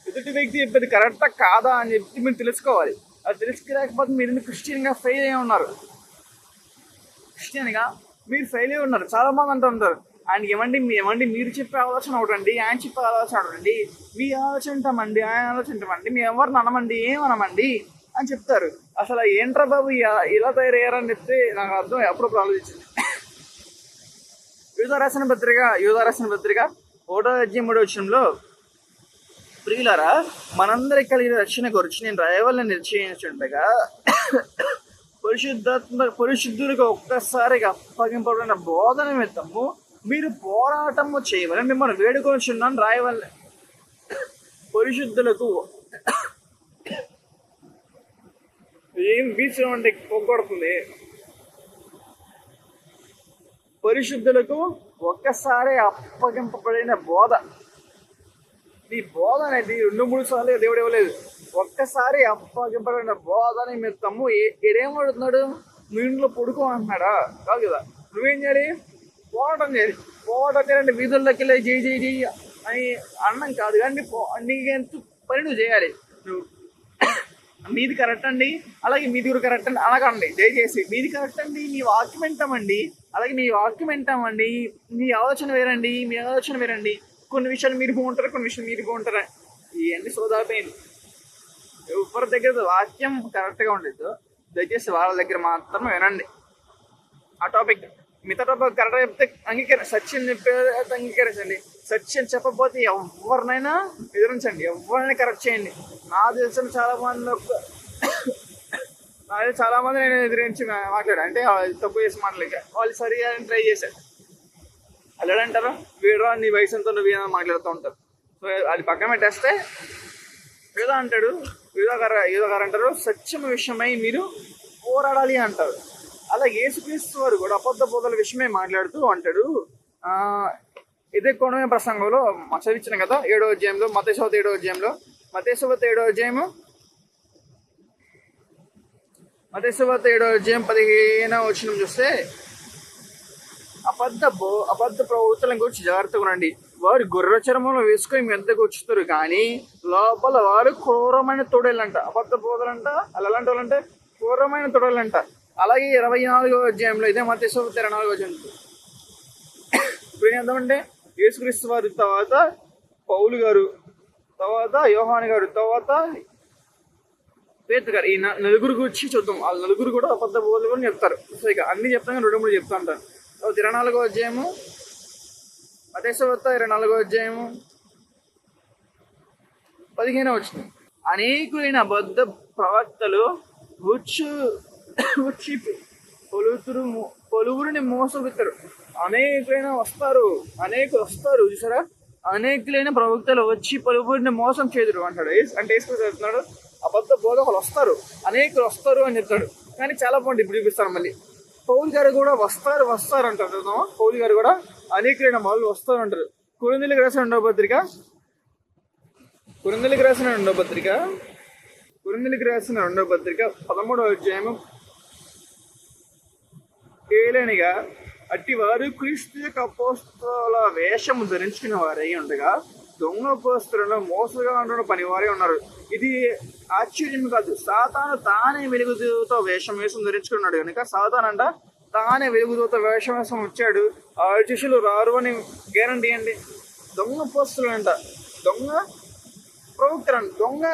ఎదుటి వ్యక్తి చెప్పేది కరెక్టా కాదా అని చెప్పి మీరు తెలుసుకోవాలి. అది తెలుసుకోలేకపోతే మీరు ఎందుకు క్రిస్టియన్గా ఫెయిల్ అయి ఉన్నారు. క్రిస్టియన్గా మీరు ఫెయిల్ అయి ఉన్నారు. చాలా మంది అంటుంటారు ఆయన ఏమండి మీరు చెప్పే ఆలోచన ఒకటండి, ఆయన చెప్పే ఆలోచన ఒకటండి, మీ ఆలోచన ఉంటామండి, ఆయన ఆలోచన ఉంటామండి, మేము ఎవరిని అనమండి, ఏమనమండి అని చెప్తారు. అసలు ఏంట్రా బాబు ఇలా తయారయ్యారని చెప్తే నాకు అర్థం అప్పుడప్పుడు ఆలోచించింది. యూదా రాసిన పత్రిక 1:3 ప్రియులారా, మనందరి కలిగిన రక్షణ గురించి నేను రాయవల్ని నిశ్చయించుండగా పరిశుద్ధులకు ఒక్కసారిగా అప్పగింపబడిన బోధన నిమిత్తము మీరు పోరాటము చేయమని మిమ్మల్ని వేడుకొనిచున్నాను రాయవల్లి. పరిశుద్ధులకు ఏం బీచ్ అంటే పొగొడుతుంది. పరిశుద్ధులకు ఒక్కసారి అప్పగింపబడిన బోధ. ఈ బోధ అనేది 2-3 సార్లు దేవుడు ఇవ్వలేదు. ఒక్కసారి అప్పగింపబడిన బోధ నిమిత్తము ఏడేమడుతున్నాడు, మీ ఇంట్లో పడుకో అంటున్నాడా? కాదు కదా. నువ్వేం చేయాలి? పోరాటం చేయాలంటే వీధుల్లోకి వెళ్ళి జై జై జై అని అన్నం కాదు కానీ నీకెంత పని నువ్వు చేయాలి. నువ్వు మీది కరెక్ట్ అండి, అలాగే మీది కూడా కరెక్ట్ అండి అనకండి. దయచేసి మీది కరెక్ట్ అండి, మీ వాక్యం వింటామండి, అలాగే మీ వాక్యం వింటామండి, మీ ఆలోచన వేరండి, కొన్ని విషయాలు మీరు బాగుంటారు, కొన్ని విషయాలు మీరు బాగుంటారా, ఇవన్నీ సోదాపోయింది. ఎవరి దగ్గర వాక్యం కరెక్ట్గా ఉండదు, దయచేసి వాళ్ళ దగ్గర మాత్రమే వినండి. ఆ టాపిక్ మిగతా టాపిక్ కరెక్ట్గా చెప్తే సత్యం చెప్పేది అంగీకరించండి. సత్యం చెప్పకపోతే ఎవరినైనా ఎదిరించండి, ఎవరినైనా కరెక్ట్ చేయండి. నా తెలిసిన చాలా మంది నేను ఎదిరించి మాట్లాడాను, అంటే తప్పు చేసి మాట్లాడలేక వాళ్ళు సరిగా ట్రై చేశారు. అల్లాడంటారు వీడు నీ వయసు ఎంతో నువ్వు ఏమైనా మాట్లాడుతూ ఉంటారు. సో అది పక్కన పెట్టేస్తే యూదా గారు అంటారు సత్యం విషయమై మీరు పోరాడాలి అంటారు. అలా యేసుక్రీస్తు వారు కూడా అబద్ధ బోధల విషయమై మాట్లాడుతూ అంటాడు. ఇదే కొనమే ప్రసంగంలో చదివించిన కదా 7వ అధ్యాయంలో, మత్తయి 7వ అధ్యాయంలో 15వ వచనం చూస్తే అబద్ధ ప్రవృత్తుల గురించి జాగ్రత్తగా ఉండండి. వారు గొర్రె చర్మంలో వేసుకొని మీ ఎంతకు వచ్చుతారు, కానీ లోపల వారు క్రూరమైన తొడేళ్ళంట. అబద్ధ బోధలంట, అలాంటి వాళ్ళంటే క్రూరమైన తొడేళ్ళంట. అలాగే 24వ అధ్యాయంలో ఇదే మత్తయి 24వ అధ్యాయం ఇప్పుడు ఏం చేద్దామంటే యేసుక్రీస్తు వారి తర్వాత పౌలు గారు, తర్వాత యోహాను గారు, తర్వాత పేతురు గారు, ఈ నలుగురు గురించి చూద్దాం. వాళ్ళ నలుగురు కూడా అబద్ధ బోధలు కూడా చెప్తారు. సో ఇక అన్ని చెప్తాను, 2-3 చెప్తా ఉంటాను. 24వ అధ్యాయము మత్తయి 24వ అధ్యాయము 15వ వచనం. అనేకులైన అబద్ధ ప్రవక్తలు వచ్చి పలువురిని మోసగుతారు. అనేకులు వస్తారు చూసారా, అనేకులైన ప్రవక్తలు వచ్చి పలువురిని మోసం చేదురు అంటాడు. అంటే చెప్తున్నాడు అబద్ధ బోధకులు అనేకులు వస్తారు అని చెప్తాడు. కానీ చాలా బాగుంది, ఇప్పుడు చూపిస్తాను మళ్ళీ. పౌలు గారు కూడా వస్తారు అంటారు. పౌలు గారు కూడా అనేకులైన వాళ్ళు వస్తారు అంటారు. కొరింథీయులకు రాసిన రెండవ పత్రిక 13వ అధ్యాయము ఏలనిగా అట్టి వారు క్రీస్తు యొక్క అపోస్తల వేషము ధరించుకున్న వారై ఉండగా దొంగ అపోస్తలులను మోసగా ఉంటున్న పనివారే ఉన్నారు. ఇది ఆశ్చర్యం కాదు. సాతాను తానే వెలుగుదూత వేషం ధరించుకున్నాడు కనుక సాతానంట తానే వెలుగుదూత వేషం వచ్చాడు. ఆ శిష్యులు రారు అని గ్యారంటీ అండి. దొంగ అపోస్తలు అంట, దొంగ ప్రవక్తలు అంట, దొంగ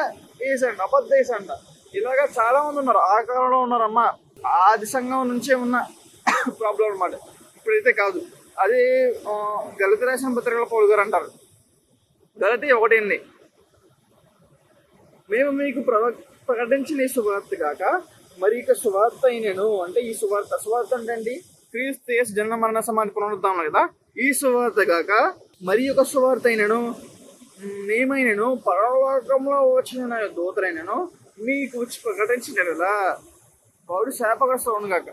వేసంట, అబద్ధ వేసంట. ఇలాగా చాలా మంది ఉన్నారు. ఆ కాలంలో ఉన్నారమ్మా, ఆది సంఘం నుంచే ఉన్న ప్రాబ్లం అనమాట. ఇప్పుడైతే కాదు. అదే గలతీ రాసిన పత్రికలో పౌలు గారు అంటారు, గలతీ 1:8 మేము మీకు ప్రకటించిన శుభవార్త కాక మరి ఇక సువార్త అయినను, అంటే ఈ సువార్త అంటే అండి క్రీస్తు యేసు జన్మ మరణ సమాధి పునరుద్ధానం కదా. ఈ సువార్త కాక మరి ఒక సువార్త అయినను నేమైనను పరలోకంలో వచ్చిన దూతలైనను మీకు వచ్చి ప్రకటించిన కదా వాడు శాపగ్రస్తుడు కాక.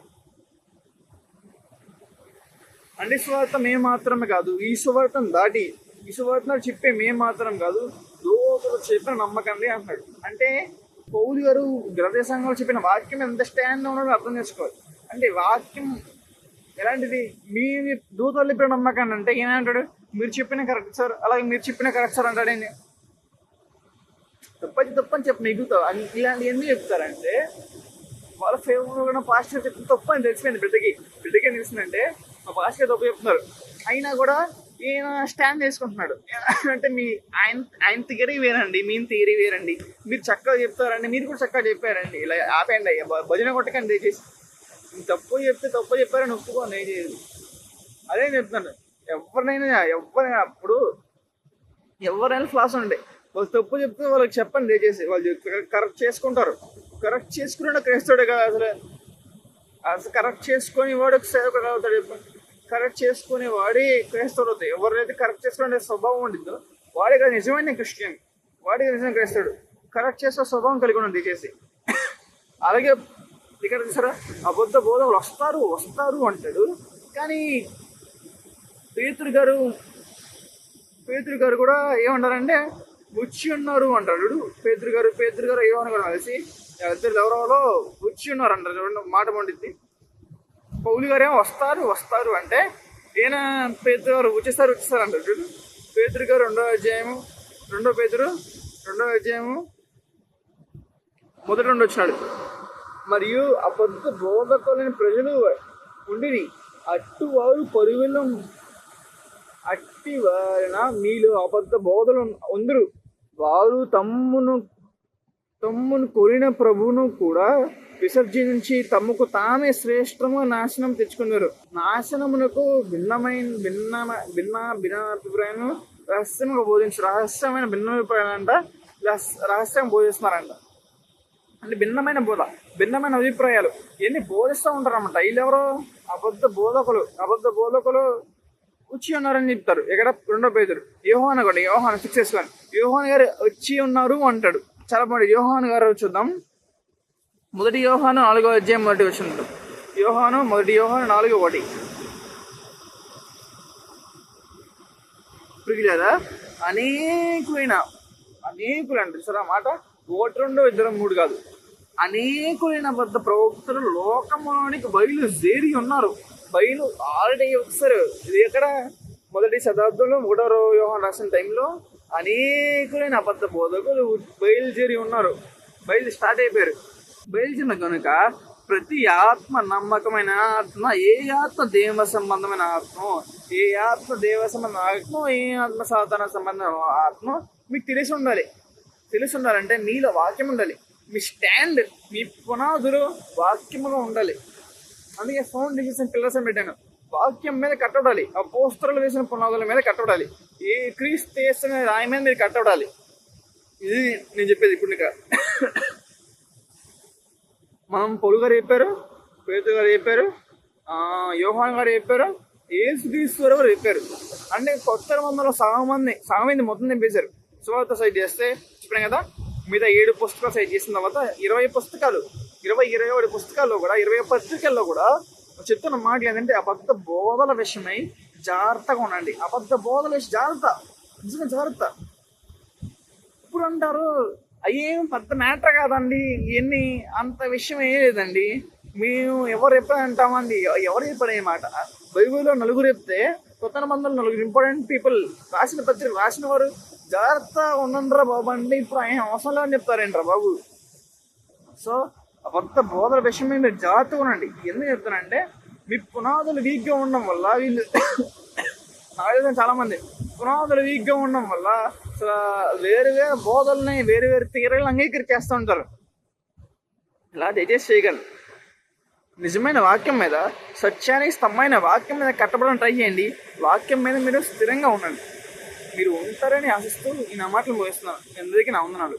అంటే సువార్త మేము మాత్రమే కాదు, ఈ సువార్తను దాటి ఈ సువార్తను చెప్పే మేము మాత్రం కాదు, దూతలు చెప్పిన నమ్మకండి అంటున్నాడు. అంటే పౌలు గారు గలతీ సంఘంలో చెప్పిన వాక్యం ఎంత స్టాండ్ ఉన్నదో అర్థం చేసుకోవాలి. అంటే వాక్యం ఎలాంటిది, మీ దూతలు చెప్పిన నమ్మకాన్ని అంటే ఏమంటాడు, మీరు చెప్పిన కరెక్ట్ సార్, అలాగే మీరు చెప్పిన కరెక్ట్ సార్ అంటాడండి. తప్పని చెప్పి మిగుతా ఇలాంటివి ఎందుకు చెప్తారంటే వాళ్ళ ఫేవర్ పాస్టర్ చెప్పిన తప్పు అని తెలిసిపోయింది. బిడ్డకి ఏం తెలిసిందంటే మా పాస్టర్ తప్పు చెప్తున్నారు, అయినా కూడా ఈయన స్టాండ్ చేసుకుంటున్నాడు. అంటే ఆయన థియరీ వేరండి, మీ థియరీ వేరండి. మీరు చక్కగా చెప్తారండి, మీరు కూడా చక్కగా చెప్పారండి, ఇలా ఆపేయండి అయ్యా, భజన కొట్టకండి దయచేసి. తప్పు చెప్పారని ఒప్పుకోండి చేయదు. అదే చెప్తాను, ఎవరైనా అప్పుడు ఎవరైనా ఫ్లాస్ ఉండే వాళ్ళు తప్పు చెప్తే వాళ్ళకి చెప్పండి దయచేసి, వాళ్ళు కరెక్ట్ చేసుకుంటారు. కరెక్ట్ చేసుకునే క్రైస్తవుడే కదా అసలు కరెక్ట్ చేసుకొని వాడు సేవకుడు అవుతాడు. చెప్పండి, కరెక్ట్ చేసుకునే వాడే క్రైస్తవుడు అవుతాయి. ఎవరైతే కరెక్ట్ చేసుకునే స్వభావం ఉండిద్దో వాడే కదా నిజమైన క్రిస్టియన్, వాడే నిజమైన క్రైస్తవుడు. కరెక్ట్ చేసుకునే స్వభావం కలిగి ఉన్నది దయచేసి. అలాగే ఇక్కడ చూసారా, అబద్ధ బోధకులు వస్తారు అంటాడు, కానీ పేతురు గారు కూడా ఏమంటారంటే వచ్చి ఉన్నారు అంటాడు. పేతురు గారు ఏమనుకోవడం కలిసి ఇద్దరు ఎవరో వచ్చి ఉన్నారు అంటారు. చూడండి మాట పండిద్ది. పౌలు గారు ఏమో వస్తారు అంటే ఈయన పేతురు గారు వచ్చేస్తారు అంటారు. పేతురు గారు 2వ అధ్యాయము 2 పేతురు 2వ అధ్యాయము 1 వచ్చినాడు. మరియు అబద్ధ బోధకులని ప్రజలు ఉండిరి, అట్టువారు పరుగులు అట్టి వారిన మీలో అబద్ధ బోధలు ఉందరు. వారు తమ్మును కోరిన ప్రభువును కూడా విసర్జించి తమకు తామే శ్రేష్టము నాశనం తెచ్చుకున్నారు. నాశనమునకు భిన్నాభిప్రాయం రహస్యంగా రహస్యమైన భిన్నాభిప్రాయాలంట రహస్యం బోధిస్తున్నారంట. అంటే భిన్నమైన అభిప్రాయాలు ఇవన్నీ బోధిస్తూ ఉంటారన్నమాట. వీళ్ళెవరో అబద్ధ బోధకులు వచ్చి ఉన్నారని చెప్తారు. ఎక్కడ 2వ పేతురు యోహాను 6:1 యోహాను గారు వచ్చి ఉన్నారు అంటాడు. చాలా బాగుంది. యోహాను గారు చూద్దాం. 1 యోహాను 4వ అధ్యాయం 1 వచనం. యోహాను 1 యోహాను 4:1 లేదా అనేకులు అంటారు సార్. ఆ మాట 1, 2, 2, 3 కాదు, అనేకులైన పెద్ద ప్రవక్తలు లోకంలోనికి బయలుదేరి ఉన్నారు. ఆల్రెడీ వచ్చారు. ఇది ఎక్కడ 1వ శతాబ్దంలో 3వ యోహాను రాసిన టైంలో అనేకులైన అబద్ధ బోధకులు బయలుదేరి ఉన్నారు. స్టార్ట్ అయిపోయారు. బయలుదేరిన కనుక ప్రతి ఆత్మ నమ్మకమైన ఆత్మ, ఏ ఆత్మ దేవ సంబంధమైన ఆత్మ, ఏ ఆత్మ దేవ సంబంధమైన ఆత్మ, ఏ ఆత్మ సాధారణ సంబంధమైన ఆత్మ మీకు తెలిసి ఉండాలంటే మీలో వాక్యం ఉండాలి. మీ స్టాండ్, మీ పునాదులు వాక్యముగా ఉండాలి. అందుకే ఫౌండేషన్ పిల్లర్స్ అని పెట్టాను. వాక్యం మీద కట్టబడాలి. అపోస్తలులు వేసిన పునాదుల మీద కట్టబడాలి. ఏ క్రీస్తు వేసిన రాయి మీద మీరు కట్టబడాలి. ఇది నేను చెప్పేది. ఇప్పుడు మనం పౌలు గారు చెప్పారు, పేతురు గారు చెప్పారు, యోహాను గారు చెప్పారు, యేసుక్రీస్తు గారు చెప్పారు. అంటే కొత్త మందిలో సగం మంది మొత్తం నింపేశారు. సువార్త సైట్ చేస్తే చెప్పాను కదా, మీద 7 పుస్తకాలు సైట్ చేసిన తర్వాత 20 పుస్తకాల్లో కూడా 20 పత్రికల్లో కూడా చెప్తున్న మాటలు ఏంటంటే అబద్ధ బోధల విషయమై జాగ్రత్తగా ఉండండి. అబద్ధ బోధల విషయం జాగ్రత్త. ఇప్పుడు అంటారు అయ్యేం పెద్ద మ్యాటర్ కాదండి, ఇవన్నీ అంత విషయం ఏం లేదండి, మేము ఎవరు ఎప్పుడు అంటామండి. ఎవరు చెప్పారు ఏ మాట? బైబిల్లో 4 చెప్తే కొత్త మందులు 4 ఇంపార్టెంట్ పీపుల్ రాసిన పత్రిక రాసిన వారు జాగ్రత్త ఉండండిరా బాబు అంటే ఇప్పుడు ఆయన అవసరం లేదని చెప్తారేంట్రా బాబు. సో అబద్ధ బోధల విషయం మీద మీరు జాగ్రత్తగా ఉండండి. ఎందుకు చెప్తానంటే మీ పునాదులు వీక్గా ఉండడం వల్ల వీళ్ళు నాకు చాలా మంది పునాదులు వీక్గా ఉండడం వల్ల వేరు బోధల్ని వేరు తీరాలను అంగీకరిస్తూ ఉంటారు. ఇలా దయచేసి చేయగలరు. నిజమైన వాక్యం మీద, సత్యానికి స్తంభమైన వాక్యం మీద కట్టబడడం ట్రై చేయండి. వాక్యం మీద మీరు స్థిరంగా ఉండండి. మీరు ఉంటారని ఆశిస్తూ ఈ నా మాటలు ముగిస్తున్నాను. అందరికీ నా వందనాలు.